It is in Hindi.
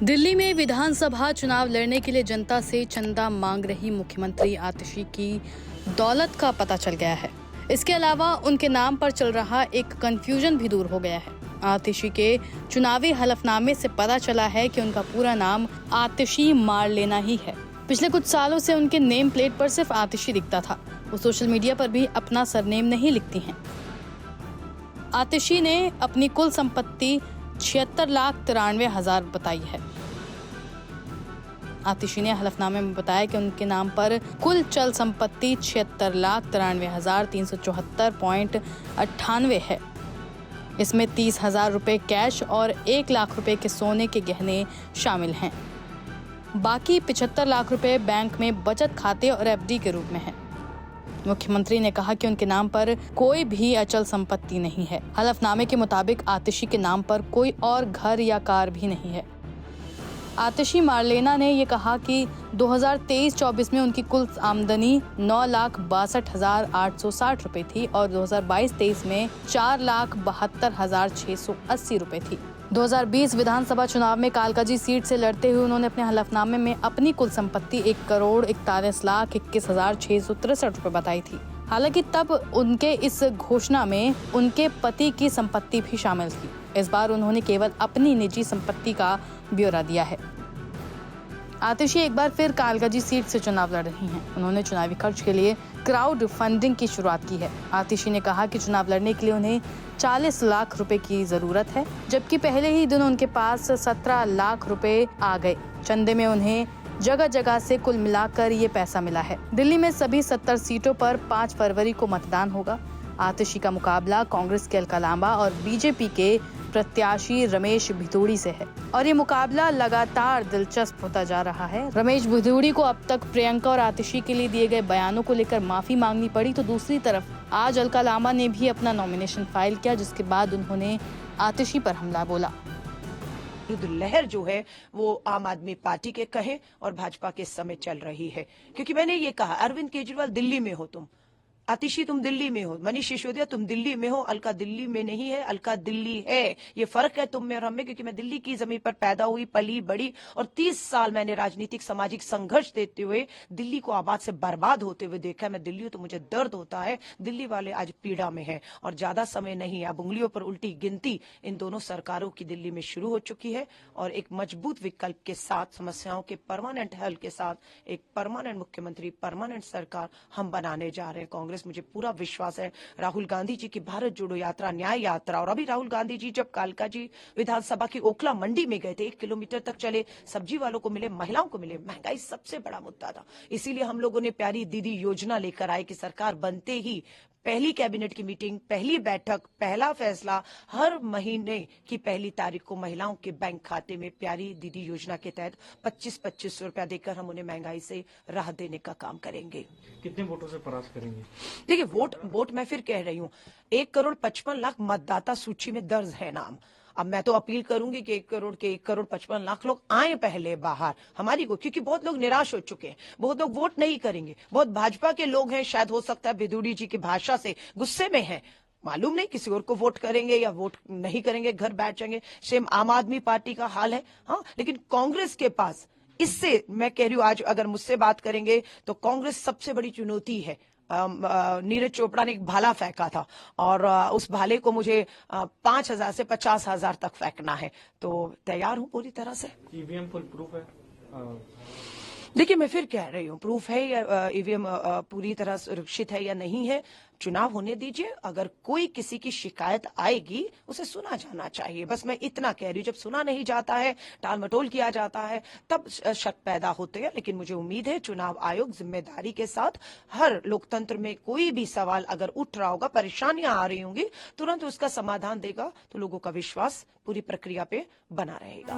दिल्ली में विधानसभा चुनाव लड़ने के लिए जनता से चंदा मांग रही मुख्यमंत्री आतिशी की दौलत का पता चल गया है। इसके अलावा उनके नाम पर चल रहा एक कंफ्यूजन भी दूर हो गया है। आतिशी के चुनावी हलफनामे से पता चला है कि उनका पूरा नाम आतिशी मारलेना ही है। पिछले कुछ सालों से उनके नेम प्लेट पर सिर्फ आतिशी दिखता था। वो सोशल मीडिया पर भी अपना सरनेम नहीं लिखती हैं। आतिशी ने अपनी कुल संपत्ति 76,93,000 बताई है। आतिशी ने हलफनामे में बताया कि उनके नाम पर कुल चल संपत्ति 76,93,374.98 है। इसमें 30,000 रुपए कैश और 1 लाख रुपए के सोने के गहने शामिल हैं। बाकी 75 लाख रुपए बैंक में बचत खाते और एफडी के रूप में है। मुख्यमंत्री ने कहा कि उनके नाम पर कोई भी अचल संपत्ति नहीं है। हलफनामे के मुताबिक आतिशी के नाम पर कोई और घर या कार भी नहीं है। आतिशी मारलेना ने ये कहा कि 2023-24 में उनकी कुल आमदनी 9,62,860 रुपए थी और 2022-23 में 4,72,680 रुपए थी। 2020 विधानसभा चुनाव में कालकाजी सीट से लड़ते हुए उन्होंने अपने हलफनामे में अपनी कुल संपत्ति 1,41,21,663 रुपए बताई थी। हालांकि तब उनके इस घोषणा में उनके पति की संपत्ति भी शामिल थी। इस बार उन्होंने केवल अपनी निजी संपत्ति का ब्यौरा दिया है। आतिशी एक बार फिर कालकाजी सीट से चुनाव लड़ रही हैं। उन्होंने चुनावी खर्च के लिए क्राउड फंडिंग की शुरुआत की है। आतिशी ने कहा कि चुनाव लड़ने के लिए उन्हें 40 लाख रुपए की जरूरत है, जबकि पहले ही दिन उनके पास 17 लाख रुपए आ गए। चंदे में उन्हें जगह जगह से कुल मिलाकर ये पैसा मिला है। दिल्ली में सभी 70 सीटों पर 5 फरवरी को मतदान होगा। आतिशी का मुकाबला कांग्रेस के अलका लांबा और बीजेपी के प्रत्याशी रमेश भिदोड़ी से है और ये मुकाबला लगातार दिलचस्प होता जा रहा है। रमेश भिदोड़ी को अब तक प्रियंका और आतिशी के लिए दिए गए बयानों को लेकर माफी मांगनी पड़ी, तो दूसरी तरफ आज अलका लांबा ने भी अपना नॉमिनेशन फाइल किया, जिसके बाद उन्होंने आतिशी पर हमला बोला। लहर जो है वो आम आदमी पार्टी के कहे और भाजपा के समय चल रही है, क्योंकि मैंने ये कहा अरविंद केजरीवाल दिल्ली में हो तुम, आतिशी तुम दिल्ली में हो, मनीष सिसोदिया तुम दिल्ली में हो, अलका दिल्ली में नहीं है, अलका दिल्ली है। ये फर्क है तुम में और हम में, क्योंकि मैं दिल्ली की जमीन पर पैदा हुई, पली बड़ी और 30 साल मैंने राजनीतिक सामाजिक संघर्ष देते हुए दिल्ली को आबाद से बर्बाद होते हुए देखा है। मैं दिल्ली हूं तो मुझे दर्द होता है। दिल्ली वाले आज पीड़ा में है और ज्यादा समय नहीं है। अब उंगलियों पर उल्टी गिनती इन दोनों सरकारों की दिल्ली में शुरू हो चुकी है और एक मजबूत विकल्प के साथ, समस्याओं के परमानेंट हल के साथ एक परमानेंट मुख्यमंत्री, परमानेंट सरकार हम बनाने जा रहे हैं। कांग्रेस, मुझे पूरा विश्वास है। राहुल गांधी जी की भारत जोड़ो यात्रा, न्याय यात्रा, और अभी राहुल गांधी जी जब कालकाजी विधानसभा की ओखला मंडी में गए थे, 1 किलोमीटर तक चले, सब्जी वालों को मिले, महिलाओं को मिले। महंगाई सबसे बड़ा मुद्दा था, इसीलिए हम लोगों ने प्यारी दीदी योजना लेकर आए कि सरकार बनते ही पहली कैबिनेट की मीटिंग, पहली बैठक, पहला फैसला हर महीने की पहली तारीख को महिलाओं के बैंक खाते में प्यारी दीदी योजना के तहत 25-25 रुपया देकर हम उन्हें महंगाई से राहत देने का काम करेंगे। कितने वोटों से परास्त करेंगे? देखिए, वोट मैं फिर कह रही हूँ, 1,55,00,000 मतदाता सूची में दर्ज है नाम। अब मैं तो अपील करूंगी कि 1,55,00,000 लोग आए पहले बाहर हमारी को, क्योंकि बहुत लोग निराश हो चुके हैं, बहुत लोग वोट नहीं करेंगे, बहुत भाजपा के लोग हैं, शायद हो सकता है भिदोड़ी जी की भाषा से गुस्से में हैं, मालूम नहीं किसी और को वोट करेंगे या वोट नहीं करेंगे, घर बैठ जाएंगे। सेम आम आदमी पार्टी का हाल है। हाँ, लेकिन कांग्रेस के पास, इससे मैं कह रही हूँ, आज अगर मुझसे बात करेंगे तो कांग्रेस सबसे बड़ी चुनौती है। नीरज चोपड़ा ने एक भाला फेंका था और उस भाले को मुझे 5,000 से 50,000 तक फेंकना है, तो तैयार हूं पूरी तरह से। ईवीएम फुल प्रूफ है? देखिए, मैं फिर कह रही हूँ, प्रूफ है या ईवीएम पूरी तरह सुरक्षित है या नहीं है, चुनाव होने दीजिए। अगर कोई किसी की शिकायत आएगी उसे सुना जाना चाहिए, बस मैं इतना कह रही हूँ। जब सुना नहीं जाता है, टाल मटोल किया जाता है, तब शक पैदा होते हैं। लेकिन मुझे उम्मीद है चुनाव आयोग जिम्मेदारी के साथ, हर लोकतंत्र में कोई भी सवाल अगर उठ रहा होगा, परेशानियां आ रही होंगी, तुरंत उसका समाधान देगा, तो लोगों का विश्वास पूरी प्रक्रिया पे बना रहेगा।